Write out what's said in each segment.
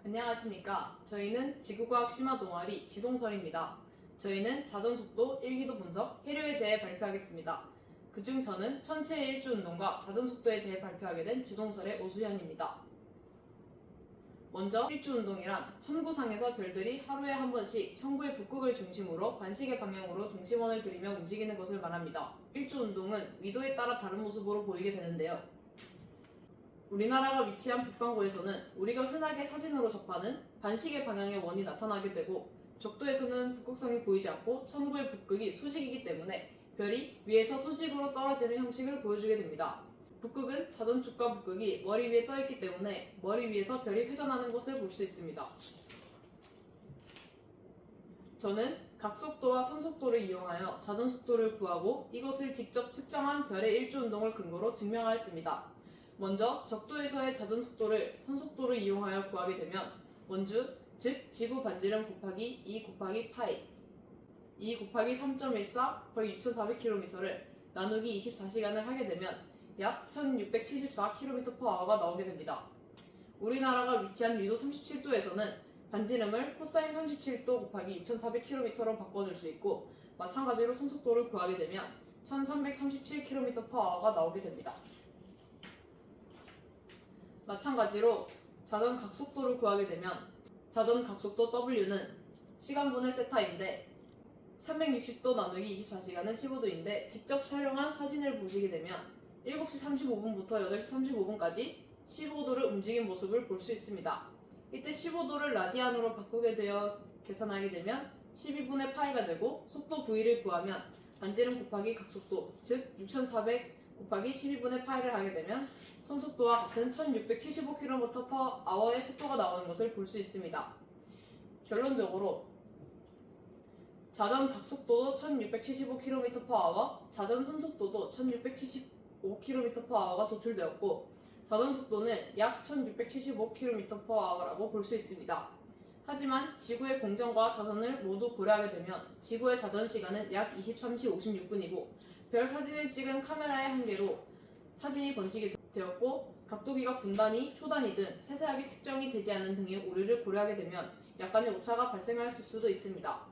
안녕하십니까. 저희는 지구과학 심화 동아리 지동설입니다. 저희는 자전속도, 일기도 분석, 해류에 대해 발표하겠습니다. 그중 저는 천체의 일주운동과 자전속도에 대해 발표하게 된 지동설의 오수현입니다. 먼저 일주운동이란 천구상에서 별들이 하루에 한 번씩 천구의 북극을 중심으로 반시계 방향으로 동심원을 그리며 움직이는 것을 말합니다. 일주운동은 위도에 따라 다른 모습으로 보이게 되는데요. 우리나라가 위치한 북반구에서는 우리가 흔하게 사진으로 접하는 반시계 방향의 원이 나타나게 되고, 적도에서는 북극성이 보이지 않고 천구의 북극이 수직이기 때문에 별이 위에서 수직으로 떨어지는 형식을 보여주게 됩니다. 북극은 자전축과 북극이 머리 위에 떠있기 때문에 머리 위에서 별이 회전하는 것을 볼 수 있습니다. 저는 각속도와 선속도를 이용하여 자전속도를 구하고 이것을 직접 측정한 별의 일주운동을 근거로 증명하였습니다. 먼저 적도에서의 자전속도를 선속도를 이용하여 구하게 되면 원주, 즉 지구 반지름 곱하기 2 곱하기 파이 2 곱하기 3.14 거의 6,400km를 나누기 24시간을 하게 되면 약 1674km/h가 나오게 됩니다. 우리나라가 위치한 위도 37도에서는 반지름을 코사인 37도 곱하기 6,400km로 바꿔줄 수 있고, 마찬가지로 선속도를 구하게 되면 1337km/h가 나오게 됩니다. 마찬가지로 자전 각속도를 구하게 되면 자전 각속도 W는 시간분의 세타인데 360도 나누기 24시간은 15도인데 직접 촬영한 사진을 보시게 되면 7시 35분부터 8시 35분까지 15도를 움직인 모습을 볼 수 있습니다. 이때 15도를 라디안으로 바꾸게 되어 계산하게 되면 12분의 파이가 되고, 속도 V를 구하면 반지름 곱하기 각속도, 즉 6400 곱하기 12분의 파이를 하게 되면 선속도와 같은 1675km/h의 속도가 나오는 것을 볼 수 있습니다. 결론적으로 자전 각속도도 1675km/h, 자전 선속도도 1675km/h가 도출되었고, 자전 속도는 약 1675km/h라고 볼 수 있습니다. 하지만 지구의 공전과 자전을 모두 고려하게 되면 지구의 자전 시간은 약 23시 56분이고 별 사진을 찍은 카메라의 한계로 사진이 번지게 되었고, 각도기가 분단위, 초단위 등 세세하게 측정이 되지 않은 등의 오류를 고려하게 되면 약간의 오차가 발생할 수도 있습니다.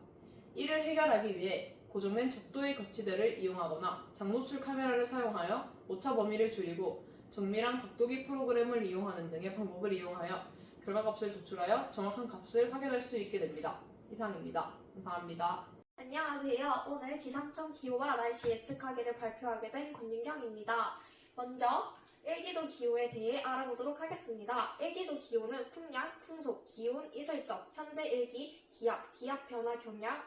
이를 해결하기 위해 고정된 적도의 거치대를 이용하거나 장노출 카메라를 사용하여 오차 범위를 줄이고 정밀한 각도기 프로그램을 이용하는 등의 방법을 이용하여 결과값을 도출하여 정확한 값을 확인할 수 있게 됩니다. 이상입니다. 감사합니다. 안녕하세요. 오늘 기상청 기후와 날씨 예측하기를 발표하게 된 권윤경입니다. 먼저 일기도 기후에 대해 알아보도록 하겠습니다. 일기도 기후는 풍량, 풍속, 기온, 이슬점, 현재 일기, 기압 변화 경향,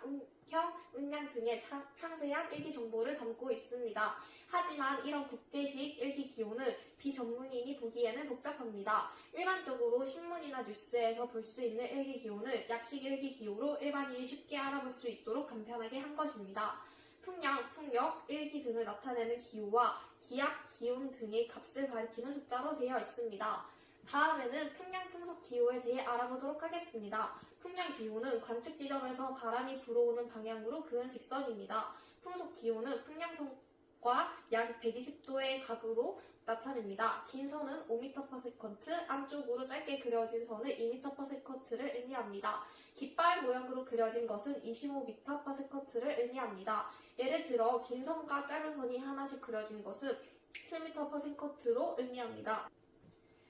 운량 등의 상세한 일기 정보를 담고 있습니다. 하지만 이런 국제식 일기 기후는 비전문인이 보기에는 복잡합니다. 일반적으로 신문이나 뉴스에서 볼 수 있는 일기 기후는 약식 일기 기후로 일반인이 쉽게 알아볼 수 있도록 간편하게 한 것입니다. 풍량, 풍력, 일기 등을 나타내는 기호와 기압, 기온 등의 값을 가리키는 숫자로 되어 있습니다. 다음에는 풍량, 풍속 기호에 대해 알아보도록 하겠습니다. 풍량 기호는 관측 지점에서 바람이 불어오는 방향으로 그은 직선입니다. 풍속 기호는 풍량선과 약 120도의 각으로 나타냅니다. 긴 선은 5m/s, 안쪽으로 짧게 그려진 선은 2m/s를 의미합니다. 깃발 모양으로 그려진 것은 25m/s를 의미합니다. 예를 들어 긴 선과 짧은 선이 하나씩 그려진 것은 7m/s로 의미합니다.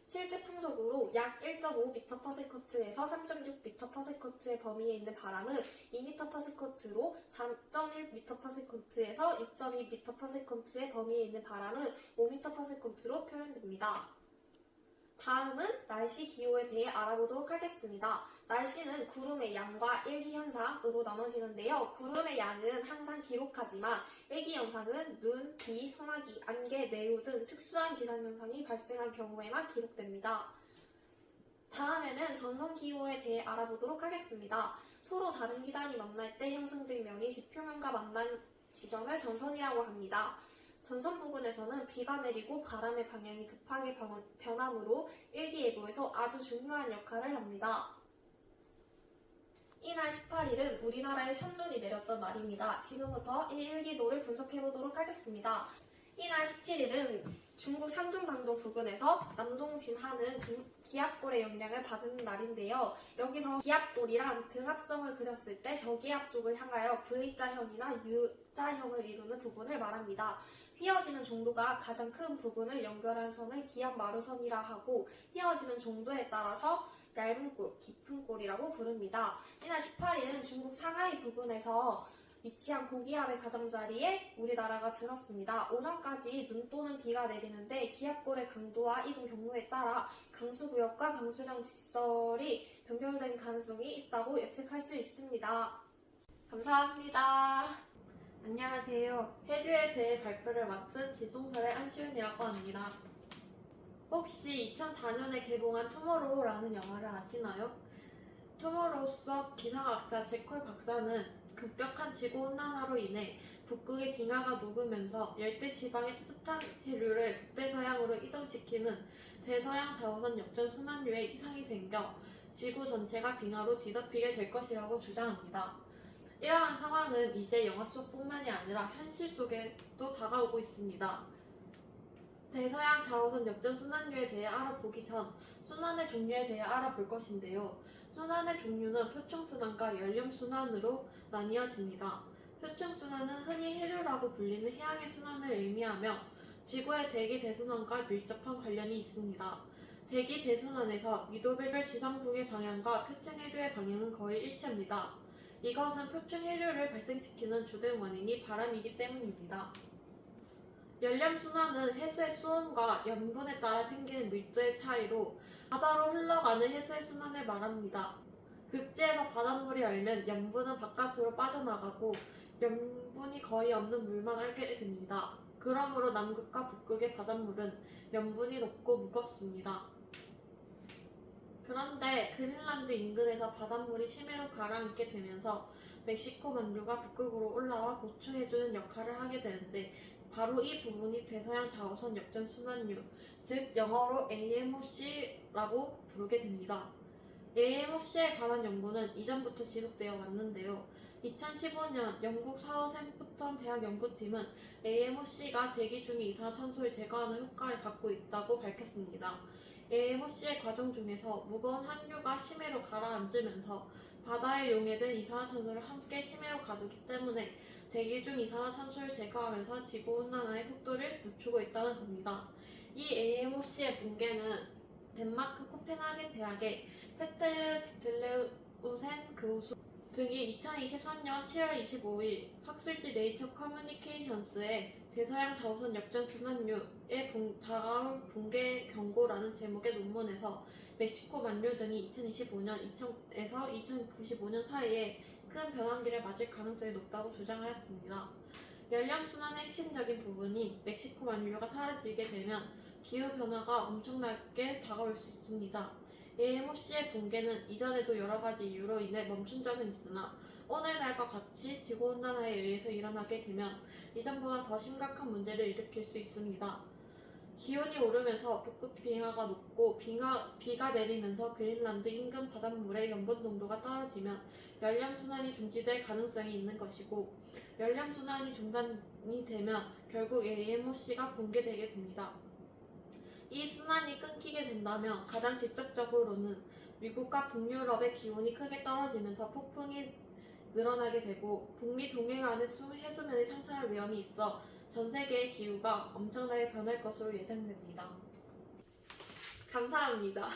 실제 풍속으로 약 1.5m/s에서 3.6m/s의 범위에 있는 바람은 2m/s로 4.1m/s에서 6.2m/s의 범위에 있는 바람은 5m/s로 표현됩니다. 다음은 날씨 기호에 대해 알아보도록 하겠습니다. 날씨는 구름의 양과 일기 현상으로 나눠지는데요. 구름의 양은 항상 기록하지만 일기 현상은 눈, 비, 소나기, 안개, 내유 등 특수한 기상현상이 발생한 경우에만 기록됩니다. 다음에는 전선 기호에 대해 알아보도록 하겠습니다. 서로 다른 기단이 만날 때 형성된 면이 지표면과 만난 지점을 전선이라고 합니다. 전선 부근에서는 비가 내리고 바람의 방향이 급하게 변함으로 일기예보에서 아주 중요한 역할을 합니다. 이날 18일은 우리나라에 첫눈이 내렸던 날입니다. 지금부터 이 일기도를 분석해보도록 하겠습니다. 이날 17일은 중국 상중반도 부근에서 남동진하는 기압돌의 영향을 받은 날인데요. 여기서 기압돌이란 등압성을 그렸을 때 저기압 쪽을 향하여 V자형이나 U자형을 이루는 부분을 말합니다. 휘어지는 정도가 가장 큰 부분을 연결한 선을 기압마루선이라 하고 휘어지는 정도에 따라서 얇은 골, 깊은 골이라고 부릅니다. 이날 18일은 중국 상하이 부근에서 위치한 고기압의 가장자리에 우리나라가 들었습니다. 오전까지 눈 또는 비가 내리는데 기압골의 강도와 이동 경로에 따라 강수구역과 강수량 직설이 변경된 가능성이 있다고 예측할 수 있습니다. 감사합니다. 안녕하세요. 해류에 대해 발표를 마친 지종설의 안시윤이라고 합니다. 혹시 2004년에 개봉한 투모로우라는 영화를 아시나요? 투모로우 속 기상학자 제콜 박사는 급격한 지구온난화로 인해 북극의 빙하가 녹으면서 열대 지방의 따뜻한 해류를 북대서양으로 이동시키는 대서양 자오선 역전 순환류에 이상이 생겨 지구 전체가 빙하로 뒤덮이게 될 것이라고 주장합니다. 이러한 상황은 이제 영화 속뿐만이 아니라 현실 속에도 다가오고 있습니다. 대서양 자오선 역전 순환류에 대해 알아보기 전 순환의 종류에 대해 알아볼 것인데요. 순환의 종류는 표층순환과 연렴순환으로 나뉘어집니다. 표층순환은 흔히 해류라고 불리는 해양의 순환을 의미하며 지구의 대기 대순환과 밀접한 관련이 있습니다. 대기 대순환에서 미도별 지상풍의 방향과 표층 해류의 방향은 거의 일치합니다. 이것은 표층 해류를 발생시키는 주된 원인이 바람이기 때문입니다. 연렴순환은 해수의 수온과 염분에 따라 생기는 밀도의 차이로 바다로 흘러가는 해수의 순환을 말합니다. 극지에서 바닷물이 얼면 염분은 바깥으로 빠져나가고 염분이 거의 없는 물만 알게 됩니다. 그러므로 남극과 북극의 바닷물은 염분이 높고 무겁습니다. 그런데 그린란드 인근에서 바닷물이 심해로 가라앉게 되면서 멕시코 만류가 북극으로 올라와 보충해주는 역할을 하게 되는데 바로 이 부분이 대서양 자오선 역전 순환류, 즉 영어로 AMOC라고 부르게 됩니다. AMOC에 관한 연구는 이전부터 지속되어 왔는데요. 2015년 영국 사우샘프턴 대학 연구팀은 AMOC가 대기 중의 이산화탄소를 제거하는 효과를 갖고 있다고 밝혔습니다. AMOC의 과정 중에서 무거운 항류가 심해로 가라앉으면서 바다에 용해된 이산화탄소를 함께 심해로 가두기 때문에 대기 중 이산화탄소를 제거하면서 지구온난화의 속도를 늦추고 있다는 겁니다. 이 AMOC의 붕괴는 덴마크 코펜하겐 대학의 페테르 디틀레우센 교수 등이 2023년 7월 25일 학술지 네이처 커뮤니케이션스에 대서양 자오선 역전 순환류의 다가올 붕괴 경고라는 제목의 논문에서 멕시코 만류 등이 2025년 2000에서 2095년 사이에 큰 변환기를 맞을 가능성이 높다고 주장하였습니다. 연렴순환의 핵심적인 부분인 멕시코 만류가 사라지게 되면 기후변화가 엄청나게 다가올 수 있습니다. AMOC의 붕괴는 이전에도 여러가지 이유로 인해 멈춘 적은 있으나 오늘날과 같이 지구온난화에 의해서 일어나게 되면 이전보다 더 심각한 문제를 일으킬 수 있습니다. 기온이 오르면서 북극 빙하가 녹고 비가 내리면서 그린란드 인근 바닷물의 염분 농도가 떨어지면 연렴순환이 중지될 가능성이 있는 것이고 연렴순환이 중단이 되면 결국 AMOC가 붕괴되게 됩니다. 이 순환이 끊기게 된다면 가장 직접적으로는 미국과 북유럽의 기온이 크게 떨어지면서 폭풍이 늘어나게 되고 북미 동해안의 해수면이 상승할 위험이 있어 전 세계의 기후가 엄청나게 변할 것으로 예상됩니다. 감사합니다.